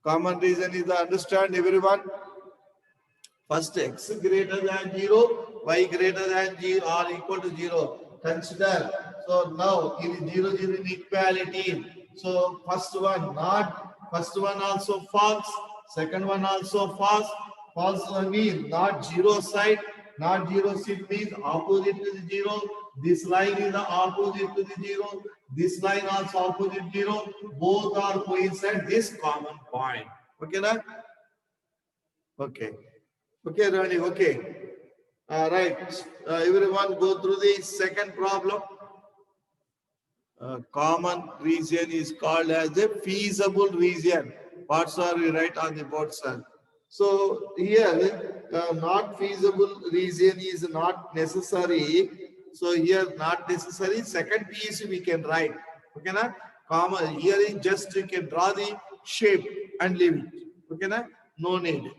Common reason is understand everyone. First x greater than 0, y greater than 0 or equal to 0. Consider. So now it is 0, 0 inequality. So first one not, first one also false, second one also false. False means not 0 side, not 0 side means opposite to the 0. This line is the opposite to the 0. This line also opposite 0. Both are coincide this common point. Okay, na? Okay. Okay, Rani, okay. Right. Everyone go through the second problem. Common region is called as a feasible region. What are we write on the board, sir? So here, not feasible region is not necessary. So here, not necessary. Second piece we can write. Okay, na? Common here is just you can draw the shape and leave it. Okay, na? No need.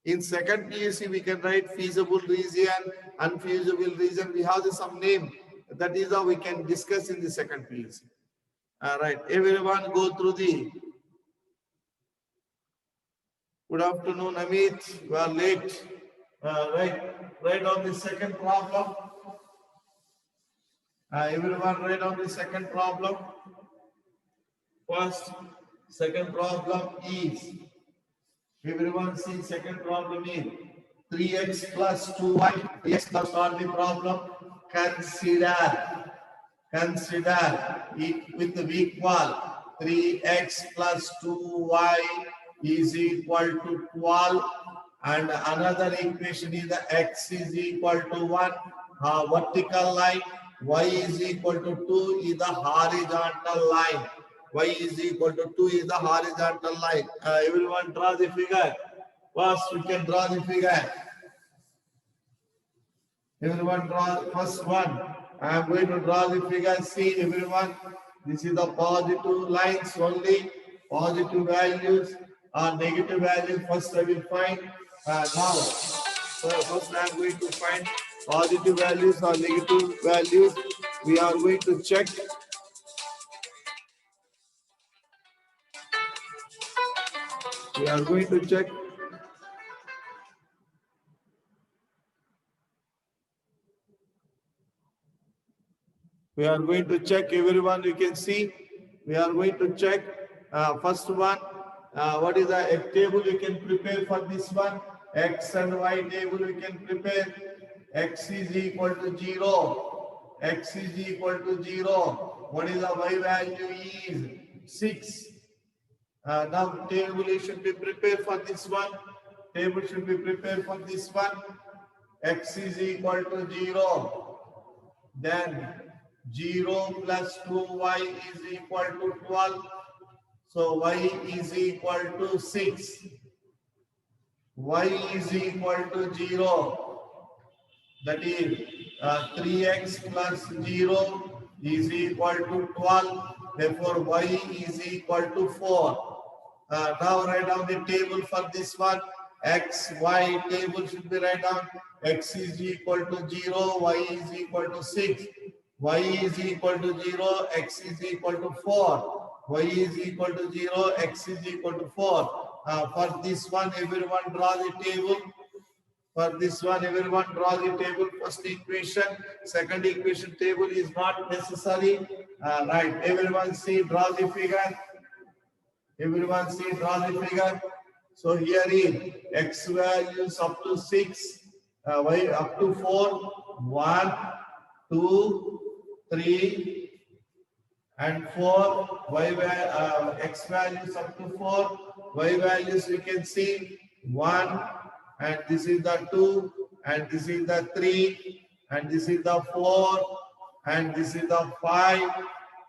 In second PUC, we can write feasible region, unfeasible region. We have some name. That is how we can discuss in the second PUC. All right. Everyone go through the. Good afternoon, Amit. You are late. Right on the second problem. Everyone write on the second problem. First, second problem is. Everyone see second problem is 3x plus 2y. 3x plus solve the problem. Consider it with the equal 3x plus 2y is equal to 12, and another equation is the x is equal to 1, vertical line, y is equal to 2 is the horizontal line. Y is equal to 2 is the horizontal line. Everyone draw the figure. First, we can draw the figure. Everyone draw the first one. I am going to draw the figure. See, everyone, this is the positive lines only. Positive values or negative values. First, I will find. Now, first I am going to find positive values or negative values. We are going to check. We are going to check. We are going to check, everyone, you can see. We are going to check first one. What is the table you can prepare for this one? X and Y table you can prepare. X is equal to 0. X is equal to 0. What is the Y value is 6. Now table should be prepared for this one. Table should be prepared for this one. X is equal to 0. Then 0 plus 2y is equal to 12. So y is equal to 6. Y is equal to 0. That is 3x plus 0 is equal to 12. Therefore, y is equal to 4. Now write down the table for this one. X, Y table should be write down. X is equal to 0, Y is equal to 6. Y is equal to 0, X is equal to 4. Y is equal to 0, X is equal to 4. For this one, everyone draw the table. For this one, everyone draw the table. First equation, second equation table is not necessary. Right, everyone see, draw the figure. Everyone see, draw the figure. So here is X values up to 6, Y up to 4, 1, 2, 3, and 4. X values up to 4. Y values we can see 1, and this is the 2, and this is the 3, and this is the 4, and this is the 5,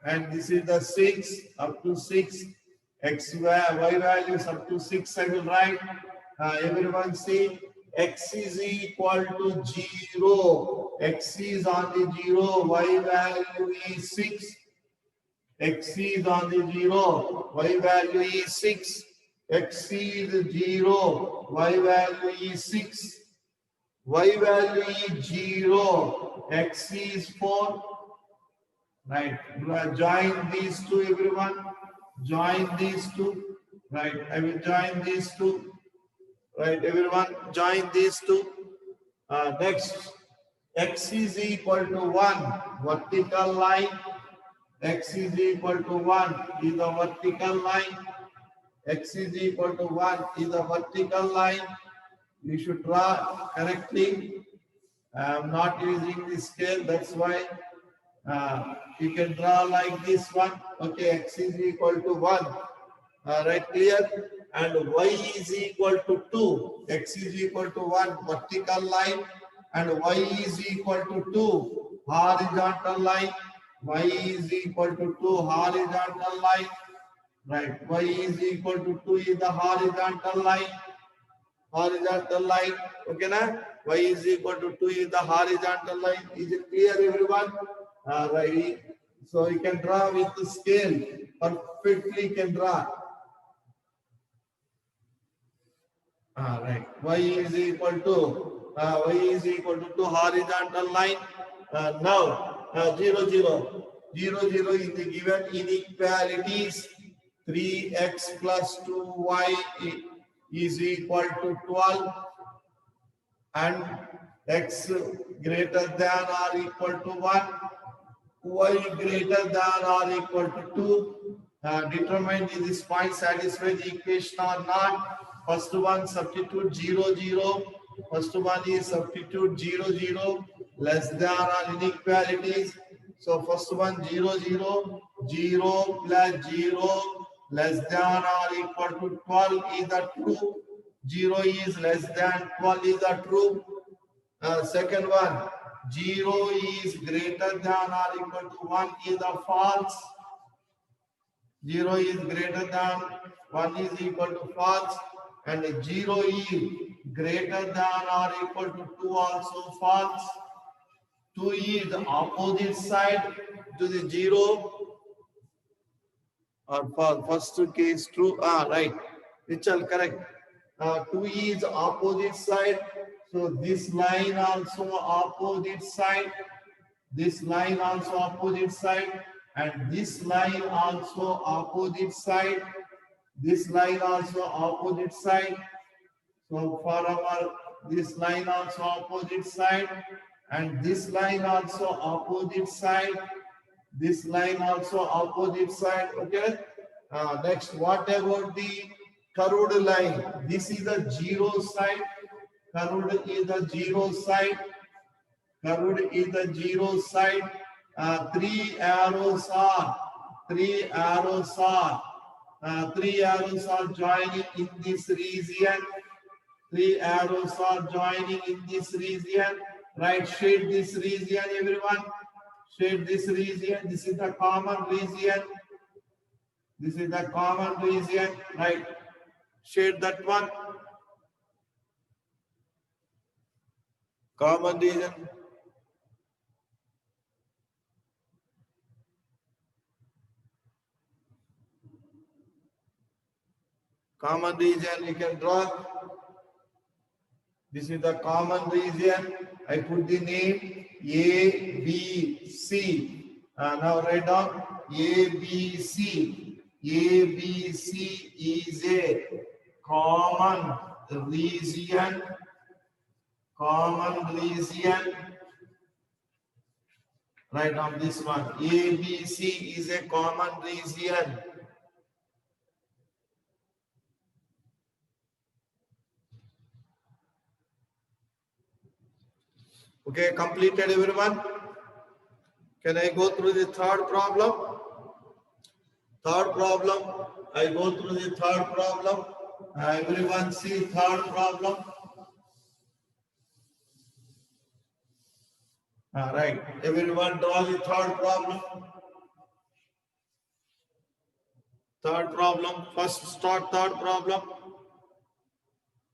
and this is the 6, up to 6. Y values up to 6 I will write. Everyone see, X is equal to 0. X is on the 0. Y value is 6. X is on the 0. Y value is 6. X is 0. Y value is 6. Y value is 0. X is 4. Right. Join these two, everyone. Join these two. Right, I will join these two. Right, everyone join these two. Next, x is equal to 1, vertical line. X is equal to 1 is the vertical line. X is equal to 1 is the vertical line. You should draw correctly. I am not using the scale, that's why you can draw like this one. Okay, x is equal to 1. Right, clear? And y is equal to 2. X is equal to 1 vertical line and y is equal to 2 horizontal line. Y is equal to 2 horizontal line. Right, y is equal to 2 is the horizontal line. Horizontal line. Okay, na? Y is equal to 2 is the horizontal line. Is it clear, everyone? Right. So you can draw with the scale. Perfectly can draw. Right. Y is equal to 2 horizontal line. Now 0 0 0 0 is the given inequalities. 3x plus 2y is equal to 12 and x greater than or equal to 1, y greater than or equal to 2. Determine is this point satisfy the equation or not. First one substitute 0 0. First one is substitute 0 0 less than or inequalities. So first one 0 0 0 plus 0 less than or equal to 12 is the true. 0 is less than 12 is the true. Second one 0 is greater than or equal to 1 is the false. 0 is greater than 1 is equal to false and 0 is greater than or equal to 2 also false. 2 is the opposite side to the 0 or false. First case true. Right. Richard, correct. 2 is opposite side. So this line also opposite side. This line also opposite side. And this line also opposite side. This line also opposite side. So for our this line also opposite side. And this line also opposite side. This line also opposite side. Okay. Next, what about the curved line? This is the 0 side. Curved is the 0 side. Curved is the 0 side. Three arrows are joining in this region. 3 arrows are joining in this region. Right, shade this region, everyone. Shade this region. This is the common region. This is the common region. Right, shade that one. Common region. Common region you can draw. This is the common region. I put the name A, B, C. Now write down A, B, C. A, B, C is a common region. Common region. Write down this one. A, B, C is a common region. Okay, completed everyone. Can I go through the third problem? Third problem. I go through the third problem. Everyone see third problem. Right. Everyone draw the third problem. Third problem. First start third problem.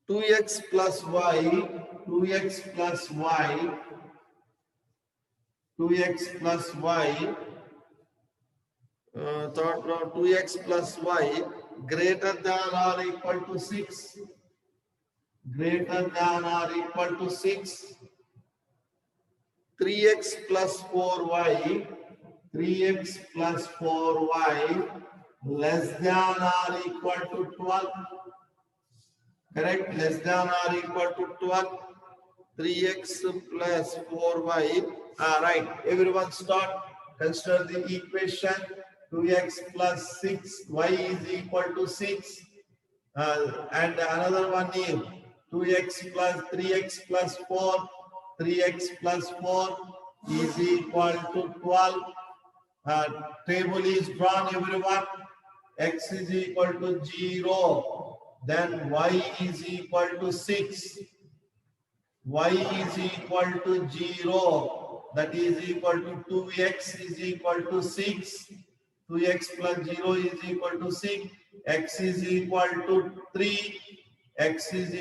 2x plus y. 2x plus y. 2x plus y. Third problem. 2x plus y greater than or equal to 6. Greater than or equal to 6. 3x plus 4y. 3x plus 4y less than or equal to 12. Correct? Less than or equal to 12. 3x plus 4y. Right. Everyone start. Consider the equation. 2x plus 6y is equal to 6. And another one is 2x plus 3x plus 4. 3x plus 4 is equal to 12. Table is drawn, everyone. X is equal to 0. Then y is equal to 6. Y is equal to 0. That is equal to 2x is equal to 6. 2x plus 0 is equal to 6. X is equal to 3. X is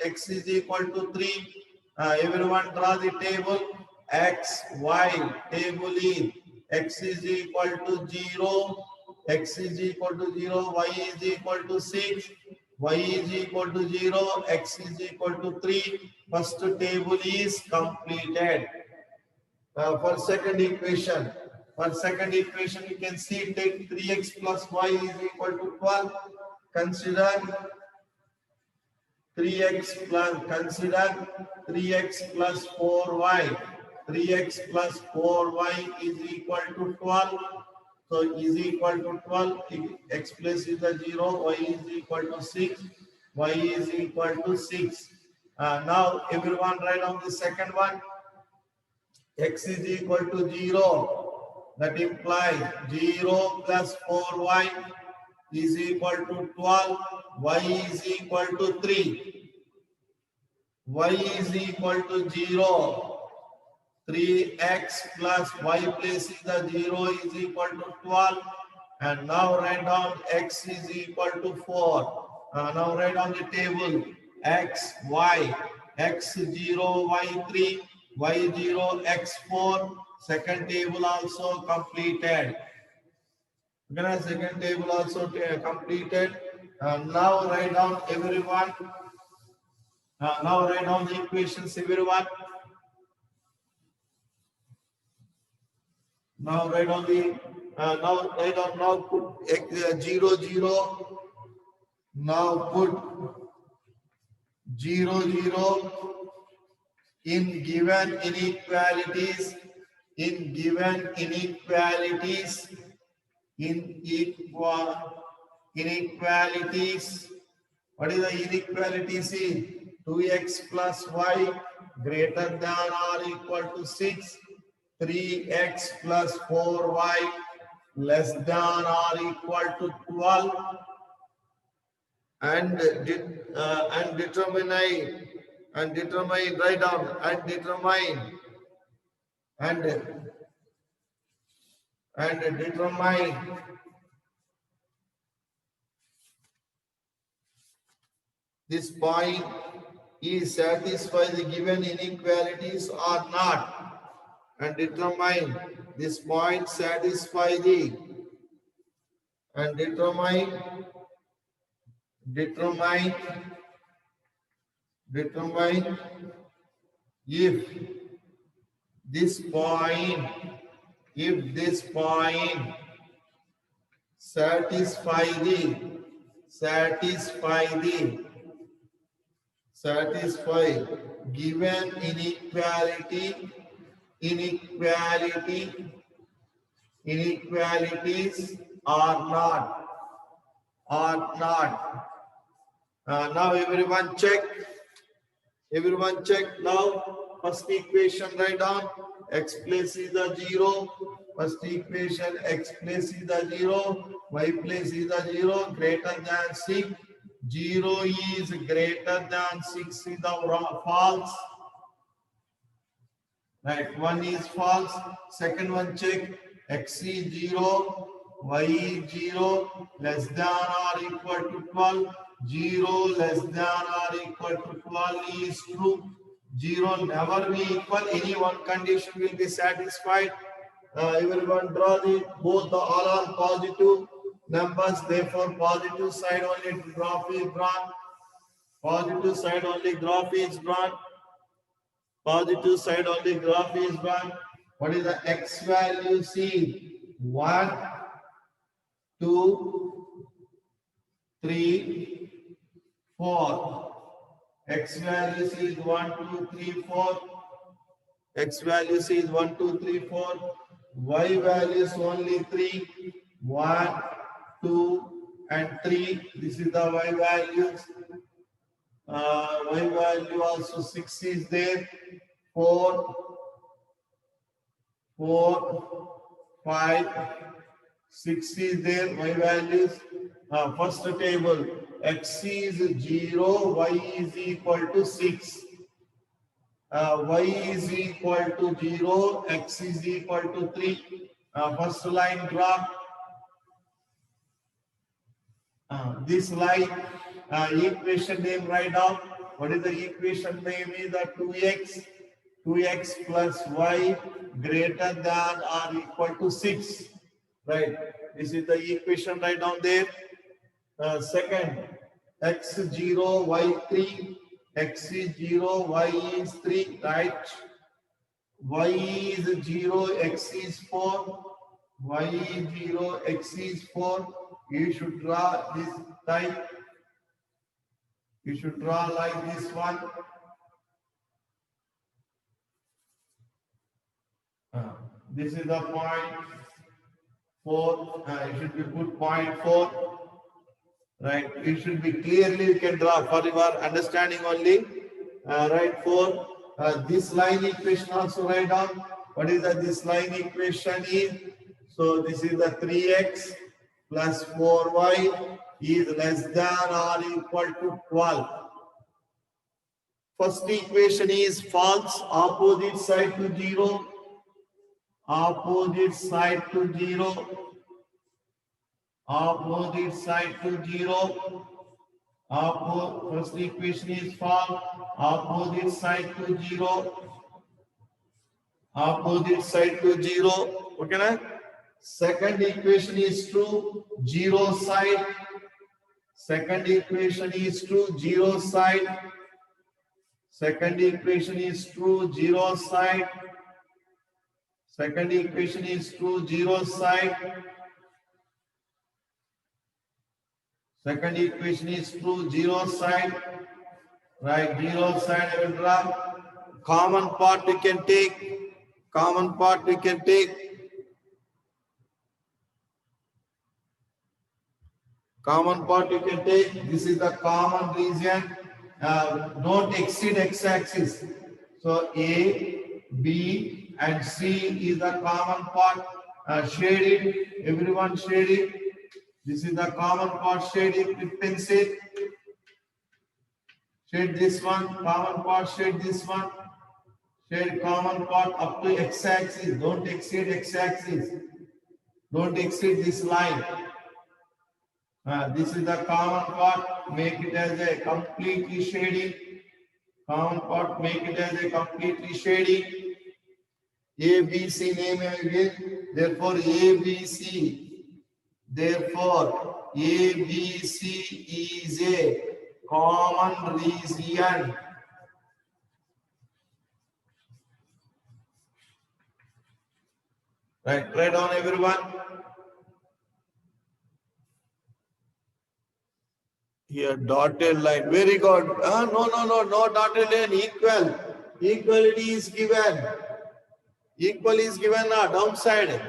x is equal to 3. Everyone draw the table. X, Y table is x is equal to 0. X is equal to 0. Y is equal to 6. Y is equal to 0. X is equal to 3. First table is completed. For second equation, you can see take 3x plus y is equal to 12. Consider 3x plus 4y. 3x plus 4y is equal to 12. So is equal to 12. X plus is a 0. Y is equal to 6. Y is equal to 6. Now everyone write down the second one. X is equal to 0. That implies 0 plus 4y is equal to 12. Y is equal to 3. Y is equal to 0. 3x plus y place is the 0 is equal to 12. And now write down x is equal to 4. Now write down the table. X, y, x0, y3, y0, x4. Second table also completed. Second table also completed. Now write down everyone. Now write down the equations, everyone. Now write down the now put 0 0. Now put 0 0 in given inequalities. What is the inequalities? 2x plus y greater than or equal to 6. 3x plus 4y less than or equal to 12. And determine write down and determine this point is satisfy the given inequalities or not, and determine this point satisfy the and determine if this point satisfy given inequalities or not. Now everyone check. Now first equation write down. X place is the 0. First equation, x place is the 0. Y place is the 0. Greater than 6. 0 is greater than 6 is the false. Right, 1 is false. Second one check. X is 0. Y is 0. Less than or equal to 12. 0 less than or equal to 12 is true. 0 never be equal. Any one condition will be satisfied. Everyone draw all are positive numbers. Therefore, positive side only graph is drawn. Positive side only graph is drawn. What is the x value? See, 1, 2, 3, 4. X values is 1, 2, 3, 4. X values is 1, 2, 3, 4. Y values only 3. 1, 2, and 3. This is the Y values. Y value also 6 is there. 4, 4, 5, 6 is there. Y values. First table. X is 0. Y is equal to 6. Y is equal to 0. X is equal to 3. First line drop. This line equation name write down. What is the equation name? Is the 2x. 2x plus y greater than or equal to 6. Right. This is the equation right down there. Second, x0, y3. X is 0, y is 3. Right. Y is 0, x is 4. Y is 0, x is 4. You should draw this type. You should draw like this one. This is the point 4. It should be put point 4. Right. It should be clearly you can draw for your understanding only. Right. 4. This line equation also write down. What is that? This line equation is. So this is the 3x plus 4y is less than or equal to 12. First equation is false. Opposite side to 0. Opposite side to 0. Opposite side to 0. First equation is false. Opposite side to 0. Opposite side to 0. Okay, na? Second equation is true. 0 side. Second equation is true. 0 side. Second equation is true. 0 side. Second equation is true. 0 side. Second equation is true. 0 side. Right. 0 side I will draw. Common part we can take. Common part we can take. Common part you can take. This is the common region. Don't exceed x-axis. So A, B, and C is the common part. Shade it. Everyone shade it. This is the common part. Shade it with pencil. Shade this one. Common part. Shade this one. Shade common part up to x-axis. Don't exceed x-axis. Don't exceed this line. This is the common part. Make it as a completely shading. Common part. Make it as a completely shading. A, B, C name again. Therefore, A, B, C. Therefore, A, B, C is a common region. Right. Write down everyone. Here, dotted line. Very good. No dotted line. Equal. Equality is given. Equal is given now. Downside.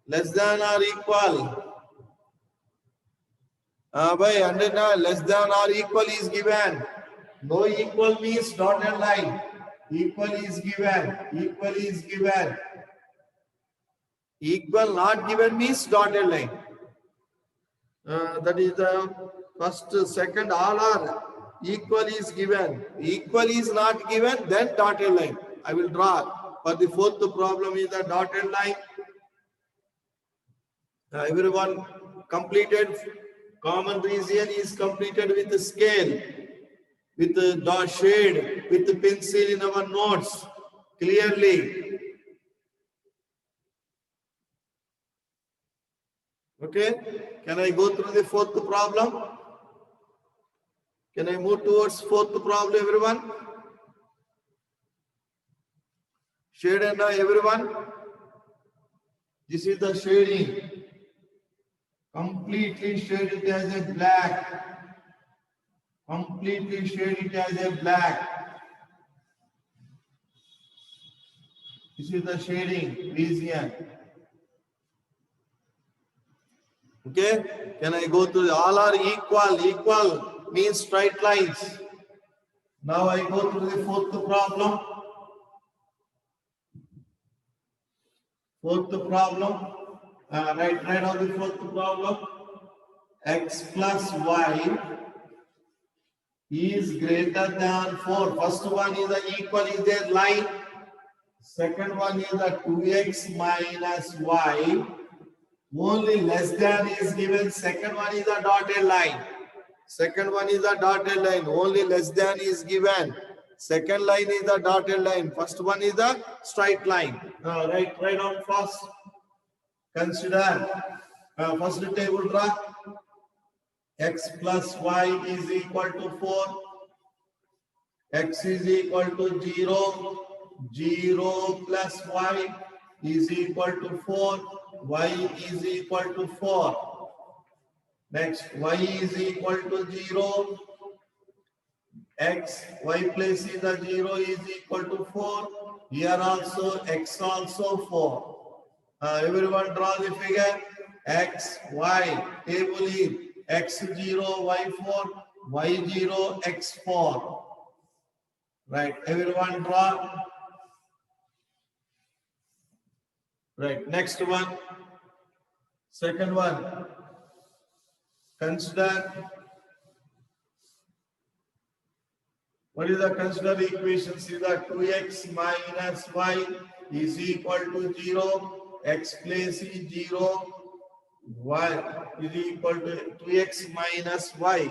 Less than or equal. Less than or equal is given. No equal means dotted line. Equal is given. Equal is given. Equal not given means dotted line. That is the first, second, all are equal is given. Equal is not given, then dotted line. I will draw. For the fourth problem is the dotted line. Everyone completed. Common region is completed with the scale, with the dot shade, with the pencil in our notes clearly. Okay, can I go through the fourth problem? Can I move towards fourth problem, everyone? Shade and everyone? This is the shading. Completely shade it as a black. Completely shade it as a black. This is the shading region. Okay, can I go to all are equal? Equal means straight lines. Now I go to the fourth problem. Fourth problem. Right on the fourth problem. X plus y is greater than 4. First one is the equal is their line. Second one is the 2x minus y. Only less than is given. Second one is a dotted line. Second one is a dotted line. Only less than is given. Second line is a dotted line. First one is a straight line. Right on first. Consider first table draw. X plus y is equal to 4. X is equal to 0. 0 plus y is equal to 4. Y is equal to 4. Next, y is equal to 0. X, y place is a 0 is equal to 4. Here also, x also 4. Everyone draw the figure. X, y, table is x0, y4, y0, x4. Right, everyone draw. Right, next one. Second one. Consider. What is the consider equation? See that 2x minus y is equal to 0. X place is 0. Y is equal to 2x minus y.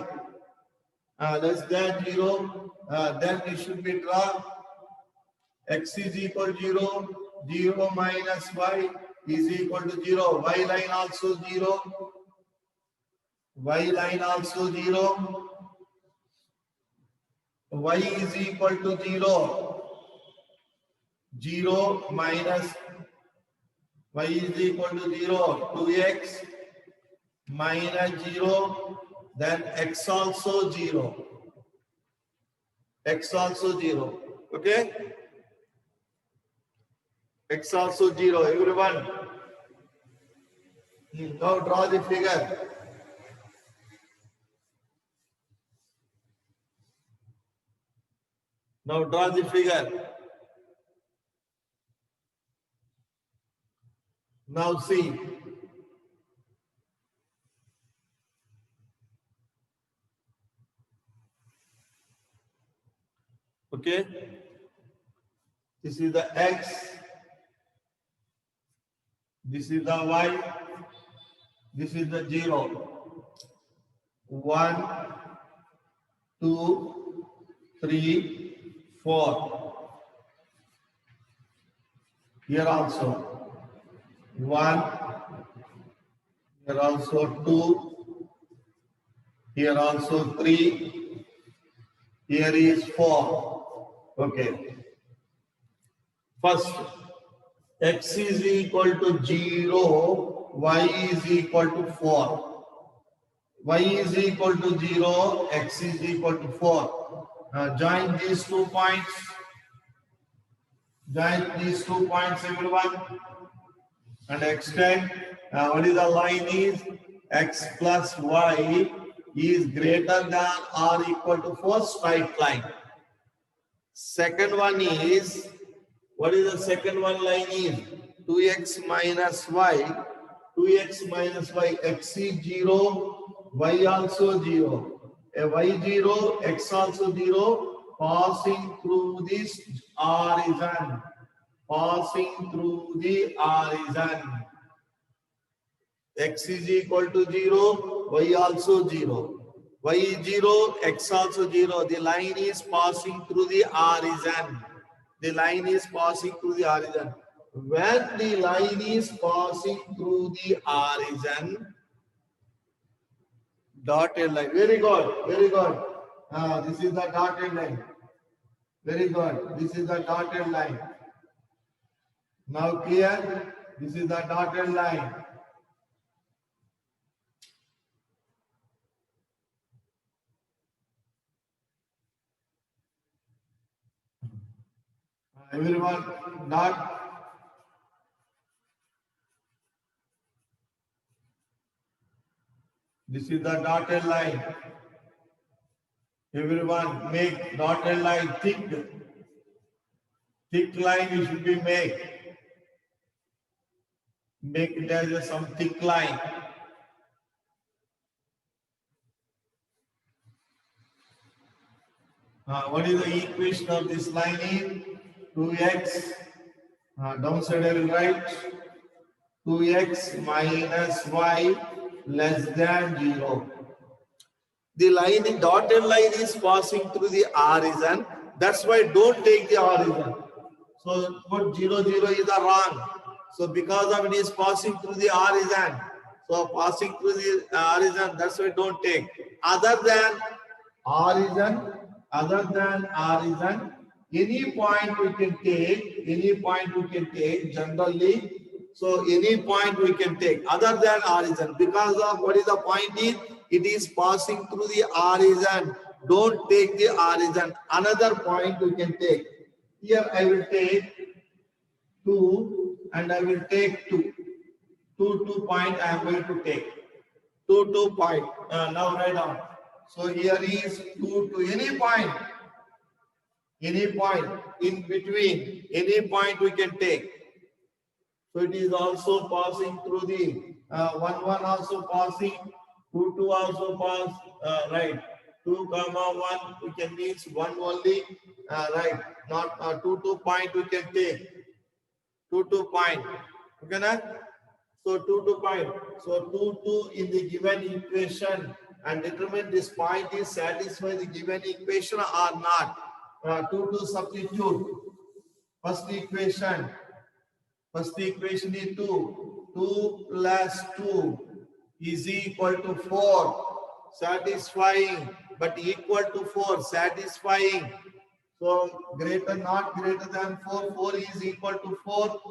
Less than 0. Then it should be drawn. X is equal to 0. 0 minus y is equal to 0. Y line also 0. Y line also 0. Y is equal to 0. 0 minus y is equal to 0. 2x minus 0. Then x also 0. X also 0. Okay? X also 0. Everyone. Now draw the figure. Now draw the figure. Now see. Okay. This is the x. This is the y. This is the 0. 1, 2, 3, 4. Here also 1. Here also 2. Here also 3. Here is 4. Okay. First, x is equal to 0. Y is equal to 4. Y is equal to 0, x is equal to 4. Now join these 2 points. Join these 2 points, everyone. And extend. What is the line is? X plus y is greater than or equal to 4, straight line. Second one is, what is the second one line is? 2x minus y. 2x minus y, x is 0. Y also 0. Y0, x also 0, passing through this horizon. Passing through the horizon. X is equal to 0, y also 0. Y is 0, x also 0. The line is passing through the horizon. The line is passing through the horizon. When the line is passing through the horizon, dotted line. Very good. Very good. This is the dotted line. Very good. This is the dotted line. Now clear? This is the dotted line. Everyone, dot. This is the dotted line. Everyone, make dotted line thick. Thick line you should be make. Make it as some thick line. What is the equation of this line is? 2x, downside I will write 2x minus y less than 0. The line, the dotted line is passing through the origin. That's why don't take the origin. So put 0, 0 is the wrong. So because of it is passing through the origin. So passing through the origin, that's why don't take. Other than origin, any point we can take, generally. So any point we can take other than origin, because of what is the point is, it is passing through the origin. Don't take the origin. Another point we can take. Here I will take 2 and I will take 2. 2 point I am going to take. 2 point. Now write down. So here is 2 to any point in between, any point we can take. So it is also passing through the 1 also passing, 2 also pass, right. 2 comma 1 we can means 1 only, right. Not 2 point we can take. 2 point. Okay, na? So 2 point. So 2 in the given equation and determine this point is satisfy the given equation or not. 2 substitute. First equation is 2. 2 plus 2 is equal to 4. Satisfying, but equal to 4. Satisfying. So greater, not greater than 4. 4 is equal to 4.